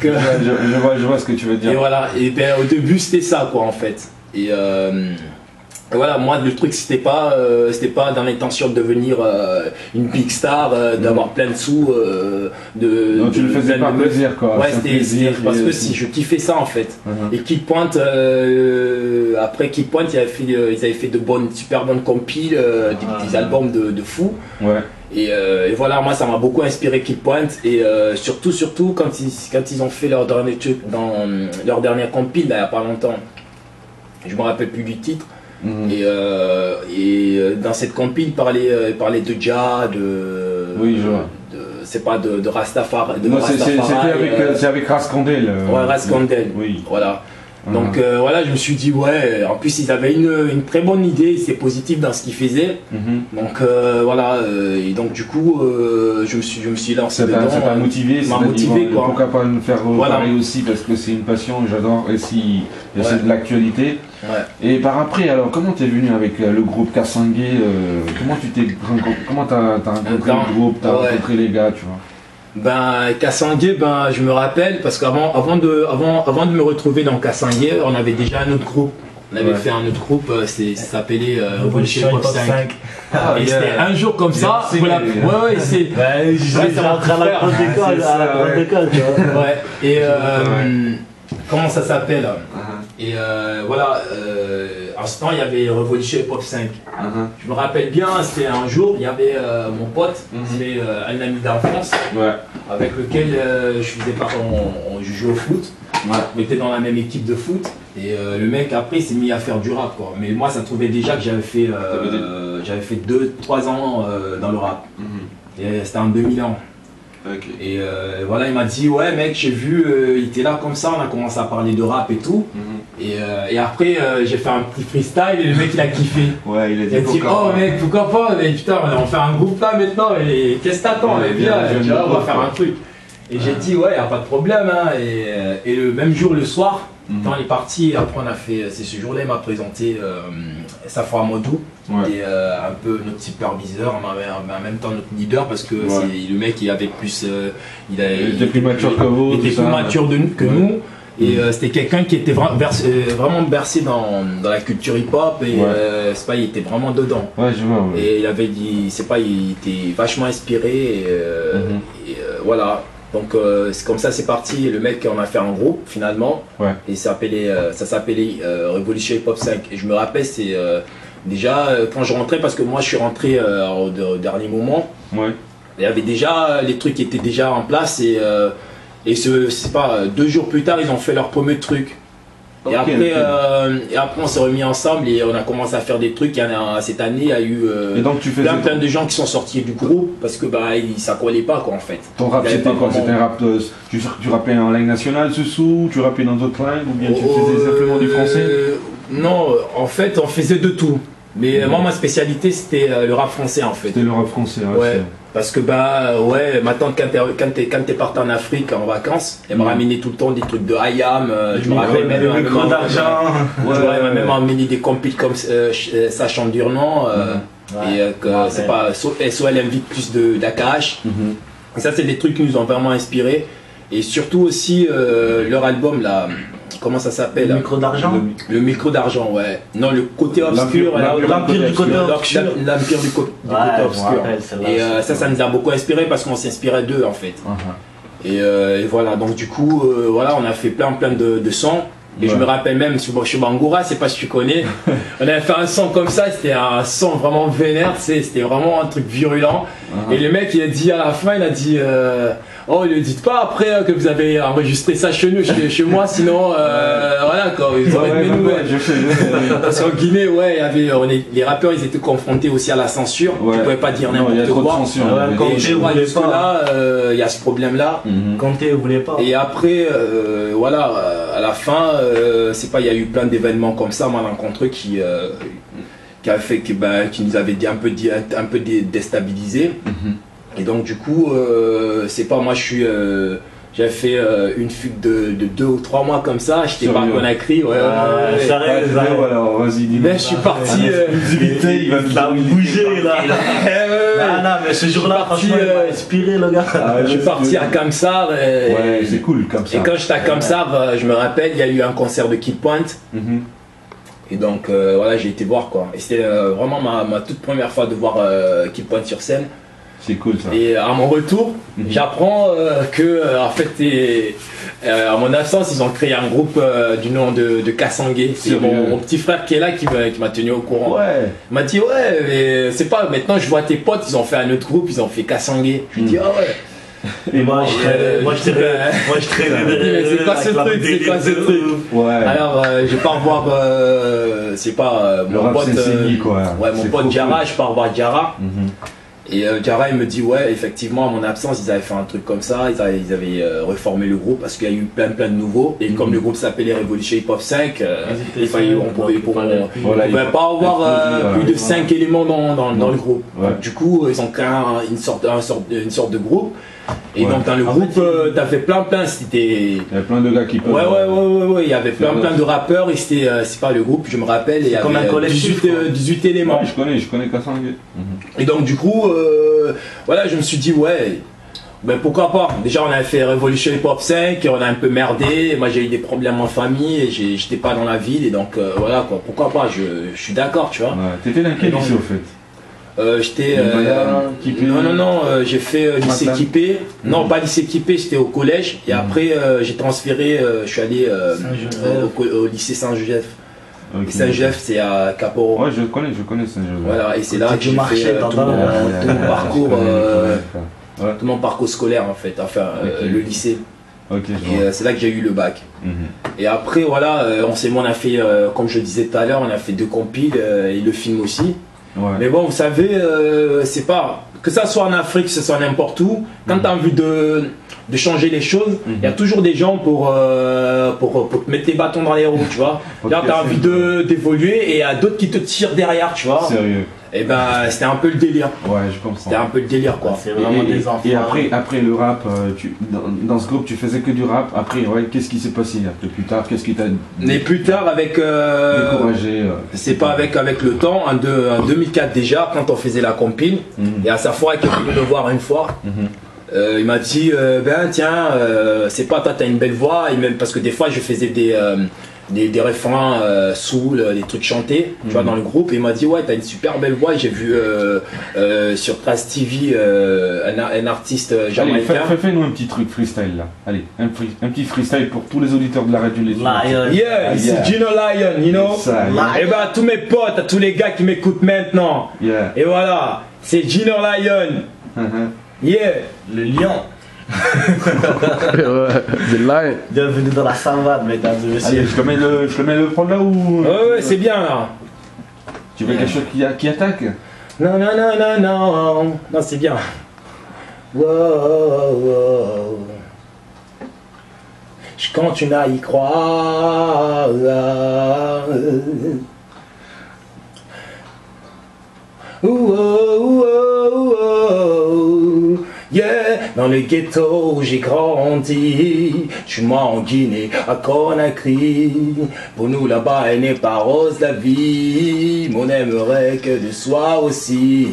je vois ce que tu veux dire. Et voilà, et ben au début c'était ça quoi en fait. Et voilà, moi le truc c'était pas dans l'intention de devenir une big star, d'avoir plein de sous, non, tu le faisais par plaisir quoi. Ouais, c'était parce que si je kiffais ça en fait. Et Kid Point, après Kid Point, ils avaient fait de super bonnes compiles, des albums de fous. Ouais. Et voilà, moi ça m'a beaucoup inspiré Kid Point, et surtout quand ils ont fait leur dernier truc, dans leur dernière compile là, il n'y a pas longtemps, je me rappelle plus du titre. Et dans cette compile, il parlait de Jah, oui, je vois. C'est pas de Rastafari. C'est avec Raskandel. Ouais, Raskandel. Oui. Voilà. Donc voilà, je me suis dit ouais, en plus ils avaient une très bonne idée, c'est positif dans ce qu'ils faisaient. Donc voilà, et donc du coup je me suis lancé dedans. Ça t'a motivé, quoi. Pourquoi pas me faire parler aussi, parce que c'est une passion, j'adore, et si c'est de l'actualité. Ouais. Et par après, alors comment t'es venu avec le groupe Kassangué, comment t'as rencontré le groupe, t'as rencontré les gars, tu vois? Ben Kassangué, je me rappelle parce qu'avant de me retrouver dans Kassangué, on avait déjà un autre groupe. On avait fait un autre groupe, ça s'appelait Revolution Pop 5. Et c'était un jour comme ça. C'est en train de la grande école, tu vois. Ouais. Et comment ça s'appelle? Et voilà, en ce temps il y avait Revolution Pop 5. Je me rappelle bien, c'était un jour, il y avait mon pote, c'est un ami d'enfance, avec lequel on jouait au foot. On était dans la même équipe de foot, et le mec après s'est mis à faire du rap quoi. Mais moi ça trouvait déjà que j'avais fait 2-3 ans dans le rap. Et c'était en 2001. Okay. Et voilà, il m'a dit ouais mec, j'ai vu, il était là comme ça, on a commencé à parler de rap et tout. Et après j'ai fait un petit freestyle et le mec il a kiffé. Ouais, il a dit oh mec, pourquoi pas, mais putain on va faire un groupe là maintenant, et qu'est-ce que t'attends, viens, on va faire un truc. Et j'ai dit ouais, y a pas de problème hein. Et le même jour, le soir, quand on est parti, après on a fait, c'est ce jour-là il m'a présenté Safra Modou, et un peu notre superviseur, en même temps notre leader, parce que c'est le mec qui avait plus, il était plus mature que vous, il était plus mature que nous. Et c'était quelqu'un qui était vraiment bercé dans la culture hip-hop, et il était vraiment dedans. Ouais, je vois, et il avait dit, il était vachement inspiré, et voilà. Donc c'est comme ça c'est parti, le mec on a fait un groupe finalement, et ça s'appelait Revolution Pop 5. Et je me rappelle, c'est déjà quand je rentrais, parce que moi je suis rentré au dernier moment, il y avait déjà les trucs qui étaient déjà en place, et c'est pas 2 jours plus tard ils ont fait leur premier truc. Et après on s'est remis ensemble et on a commencé à faire des trucs. Cette année il y a eu plein de gens qui sont sortis du groupe parce que ça collait pas quoi en fait. Ton rap c'était quoi? C'était un rap tu rappais en langue nationale Soussou, tu rappais dans d'autres langues, ou bien tu faisais simplement du français? Non, en fait on faisait de tout. Mais moi ma spécialité c'était le rap français en fait. C'était le rap français, ouais. Parce que ma tante quand t'es parti en Afrique en vacances, elle m'a ramené tout le temps des trucs de IAM, je me rappelle même le micro d'argent. Elle m'a même amené des compiles comme ça chante Durnan, et c'est pas SOL invite plus d'AKH. Et ça c'est des trucs qui nous ont vraiment inspirés. Et surtout aussi leur album là. Comment ça s'appelle? Le micro d'argent. Le micro d'argent, ouais. Non, le côté obscur. L'empire du côté obscur. L'empire du côté obscur. Et ça nous a beaucoup inspiré parce qu'on s'inspirait d'eux en fait. Et voilà, donc du coup, on a fait plein de sons. Et je me rappelle même chez Bangoura, c'est pas si tu connais, on avait fait un son comme ça, c'était un son vraiment vénère, c'était vraiment un truc virulent. Et le mec il a dit à la fin, il a dit oh ne dites pas après que vous avez enregistré ça chez nous, chez moi, sinon voilà quoi, ils auraient de mes nouvelles. Parce qu'en Guinée, les rappeurs ils étaient confrontés aussi à la censure, tu pouvais pas dire n'importe quoi. Et je crois jusque là, il y a ce problème là. Kanté voulait pas. Et après, à la fin, il y a eu plein d'événements comme ça, malencontreux qui a fait que qui nous avait un peu déstabilisés. Et donc du coup, moi j'avais fait une fugue de 2 ou 3 mois comme ça, j'étais pas à Conakry, alors vas-y, dis-moi. Je suis parti. Il va bouger là. Non, mais ce jour-là, franchement, il m'a inspiré, le gars. Je suis parti à Kamsar. Ouais, c'est cool, Kamsar. Et quand j'étais à Kamsar, je me rappelle, il y a eu un concert de Kid Point. Et donc, voilà, j'ai été voir, quoi. Et c'était vraiment ma toute première fois de voir Kid Point sur scène. C'est cool, ça. Et à mon retour, j'apprends que, en fait, à mon absence, ils ont créé un groupe du nom de Kassangue. C'est mon petit frère qui est là qui m'a tenu au courant. Ouais. Il m'a dit, ouais, mais c'est pas, maintenant je vois tes potes, ils ont fait un autre groupe, ils ont fait Kassangue. Je lui dis, ah ouais. Et moi, je traînais. C'est quoi ce truc? C'est quoi ce truc? Ouais. Alors, je pars voir, c'est pas mon pote. Quoi. Ouais, mon pote Jara, je pars voir Jara. Et Jara, il me dit, ouais, effectivement, à mon absence, ils avaient fait un truc comme ça, ils avaient reformé le groupe parce qu'il y a eu plein de nouveaux. Et comme le groupe s'appelait Revolution Hip Hop 5, il fallait, on pouvait pas avoir plus de 5 éléments dans le groupe. Donc, du coup, ils ont créé une sorte de groupe. Et donc dans le groupe, t'as fait plein, c'était... Il y a plein de gars qui peuvent... Ouais, il y avait plein de rappeurs et c'était, c'est pas le groupe, je me rappelle, il y avait 18 éléments. Ouais, je connais Kassangue. Et donc du coup, voilà, je me suis dit, ouais, ben pourquoi pas. Déjà on avait fait Revolution Hip Hop 5, on a un peu merdé, moi j'ai eu des problèmes en famille, et j'étais pas dans la ville, et donc voilà quoi, pourquoi pas, je suis d'accord, tu vois. Ouais. T'étais dans quel lycée au fait? J'étais non, j'ai fait lycée Kippé. Non, pas lycée Kippé, j'étais au collège et après j'ai transféré, je suis allé au lycée Saint-Joseph. Okay. Saint-Joseph, c'est à Caporo. Ouais, je connais Saint-Joseph. Voilà, et c'est là que j'ai fait tout mon parcours scolaire en fait, enfin le lycée. Et c'est là que j'ai eu le bac. Et après voilà, on a fait, comme je disais tout à l'heure, on a fait 2 compiles et le film aussi. Ouais. Mais bon, vous savez, c'est pas que ça soit en Afrique, que ce soit n'importe où. Quand tu as envie de changer les choses, il y a toujours des gens pour te mettre les bâtons dans les roues, tu vois. Là, tu as envie d'évoluer et il y a d'autres qui te tirent derrière, tu vois. Sérieux. Et ben, c'était un peu le délire. Ouais, je comprends. C'était un peu le délire, quoi. C'est vraiment des enfants. Et après le rap, dans ce groupe, tu faisais que du rap. Après, qu'est-ce qui s'est passé après, plus tard? Qu'est-ce qui t'a... Mais plus tard, avec... découragé. C'est pas avec le temps. En 2004 déjà, quand on faisait la compile, et à sa fois, qui est venu me voir une fois, il m'a dit, ben tiens, c'est pas toi, t'as une belle voix. Et même parce que des fois, je faisais des refrains soul, des trucs chantés, tu vois, dans le groupe. Et il m'a dit, ouais, t'as une super belle voix. Et j'ai vu sur Trace TV un artiste jamaïcain. Fais-nous un petit truc freestyle là. Allez, un petit freestyle pour tous les auditeurs de la radio. Yeah, c'est Gino Lion, you know. Et bah, à tous mes potes, à tous les gars qui m'écoutent maintenant. Yeah. Et voilà, c'est Gino Lion. Yeah, le lion. The Lion. Bienvenue dans la savane, mesdames et messieurs. Allez, je te mets le prendre là ou... Ouais, c'est bien là. Tu veux quelque chose qui attaque? Non, c'est bien. Wow. Je continue à y croire. Yeah, dans le ghetto où j'ai grandi, je suis moi en Guinée, à Conakry. Pour nous là-bas, elle n'est pas rose la vie, mais on aimerait que de soi aussi.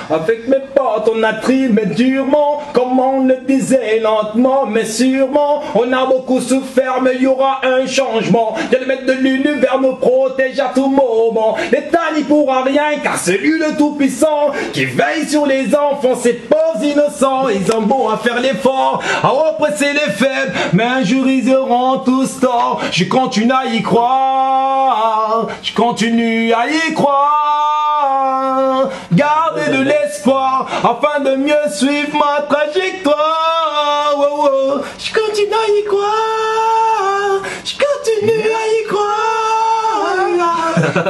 Avec mes potes, on a trimé durement, comme on le disait lentement, mais sûrement. On a beaucoup souffert, mais il y aura un changement. Que le maître de l'univers nous protège à tout moment. L'État n'y pourra rien, car c'est lui le tout-puissant qui veille sur les enfants, ces pauvres innocents. Ils ont beau à faire l'effort, à oppresser les faibles, mais un jour ils auront tous tort. Je continue à y croire, je continue à y croire. Gardez de l'espoir afin de mieux suivre ma trajectoire. Oh, oh. Je continue à y croire, je continue à y croire.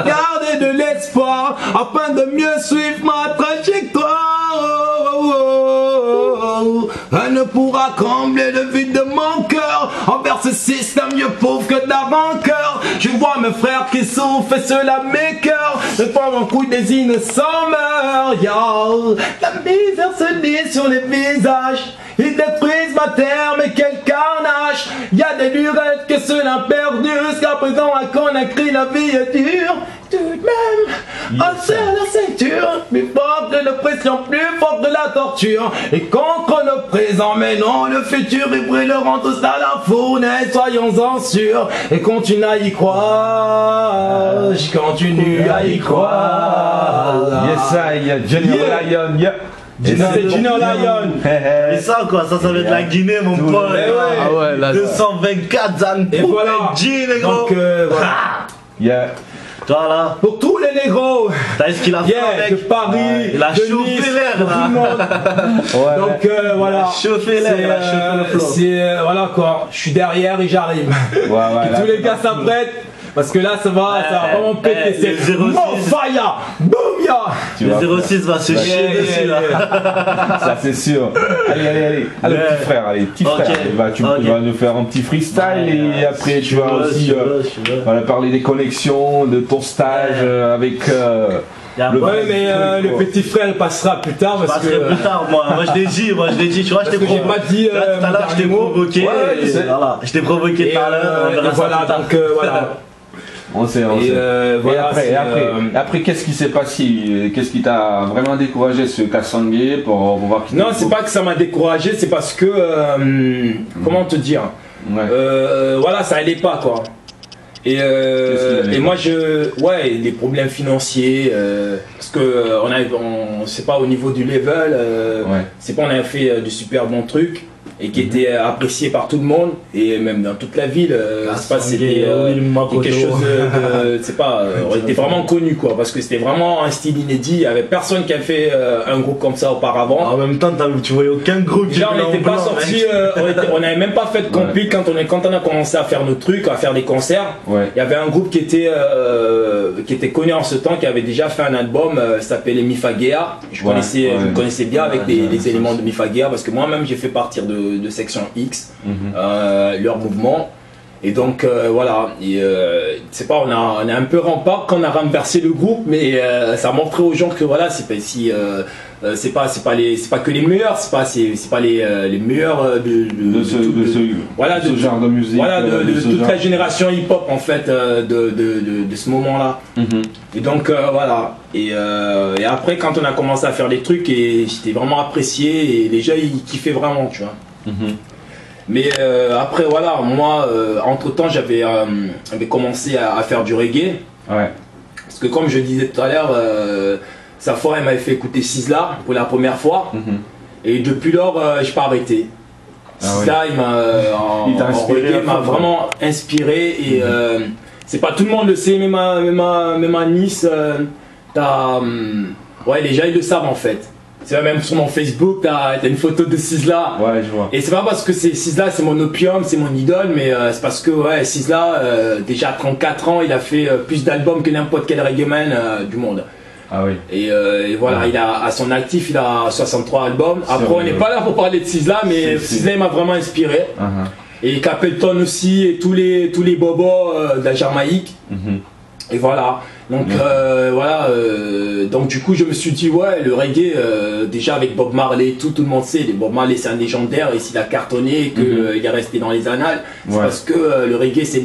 Gardez de l'espoir afin de mieux suivre ma trajectoire. Elle ne pourra combler le vide de mon cœur envers ce système mieux pauvre que de la rancœur. Je vois mes frères qui souffrent et cela m'écoeure. Je vois mon coup des innocents meurent. Yo. La misère se lit sur les visages. Ils détruisent ma terre, mais quel carnage. Y'a des lurettes que cela perdure. Jusqu'à présent à Conakry la vie est dure. Toute ma On serre la ceinture, plus fort que l'oppression, plus fort que la torture. Et contre le présent, mais non le futur, ils brûleront tous à la fournaise, soyons-en sûrs. Et continue à y croire, je continue à y croire. Yes, I, Junior Lion, yeah. C'est Junior Lion. Et ça quoi, ça va être la Guinée mon pote. Ah ouais, là, 224 Zan. Et voilà. Donc voilà. Yeah. Toi là, pour tous les négros, t'as vu ce qu'il a fait avec de Paris, il a de chauffé Nice, l'air de tout le monde. Ouais. Donc voilà. Il a chauffé l'air, il a chauffé le flow. C'est voilà quoi, je suis derrière et j'arrive. Ouais, Tous les gars s'apprêtent. Parce que là ça va vraiment péter, c'est Mofaya, Boumia. Le 06 va se chier dessus là. Ça c'est sûr. Allez, petit frère, tu vas nous faire un petit freestyle et après tu vas aussi parler des connexions, de ton stage avec... le petit frère passera plus tard parce que... plus tard, moi je l'ai dit, tu vois, je t'ai provoqué. J'ai pas dit tout à l'heure, je t'ai provoqué. Voilà, je t'ai provoqué tout à l'heure. Voilà, donc voilà. On sait. Et après, qu'est-ce qui s'est passé? Qu'est-ce qui t'a vraiment découragé ce Kassangue pour voir qu'il... Non, c'est pas que ça m'a découragé, c'est parce que... comment te dire, voilà, ça allait pas quoi. Et moi les problèmes financiers, parce que c'est pas au niveau du level, c'est pas on a fait du super bon truc et qui était apprécié par tout le monde et même dans toute la ville. C'est pas c'était quelque chose c'est pas on était vraiment connu quoi, parce que c'était vraiment un style inédit. Il y avait personne qui a fait un groupe comme ça auparavant. En même temps tu voyais aucun groupe. Déjà on n'était pas sorti, on n'avait même pas fait de compil quand on a commencé à faire nos trucs, à faire des concerts. Il y avait un groupe qui était connu en ce temps, qui avait déjà fait un album, s'appelait Mifagea. Je connaissais bien avec des éléments de Mifagea parce que moi-même j'ai fait partir de Section X, leur mouvement. Et donc voilà, c'est pas, on a un peu rempart quand on a renversé le groupe, mais ça a montré aux gens que voilà, c'est pas que les meilleurs, c'est pas les meilleurs de ce genre de musique, voilà, de toute la génération hip-hop en fait, de ce moment-là. Et donc voilà, et après quand on a commencé à faire les trucs, et j'étais vraiment apprécié et les gens ils kiffaient vraiment, tu vois. Mais après voilà, moi entre temps j'avais commencé à faire du reggae, parce que comme je disais tout à l'heure, Safor elle m'avait fait écouter Sizzla pour la première fois, et depuis lors je n'ai pas arrêté. Sizzla il m'a vraiment inspiré, et c'est pas tout le monde le sait, même à Nice, les gens ils le savent en fait. C'est même sur mon Facebook, t'as une photo de Sizzla. Ouais, je vois. Et c'est pas parce que Sizzla c'est mon opium, c'est mon idole, mais c'est parce que Sizzla, déjà à 34 ans, il a fait plus d'albums que n'importe quel reggaeman du monde. Ah oui. Et voilà, il a à son actif, il a 63 albums. Après, on n'est pas là pour parler de Sizzla, mais Sizzla il m'a vraiment inspiré. Et Capleton aussi, et tous les bobos de la Jamaïque. Et voilà. Donc donc du coup je me suis dit le reggae, déjà avec Bob Marley, tout le monde sait, Bob Marley c'est un légendaire, et s'il a cartonné et qu'il est resté dans les annales, c'est parce que le reggae c'est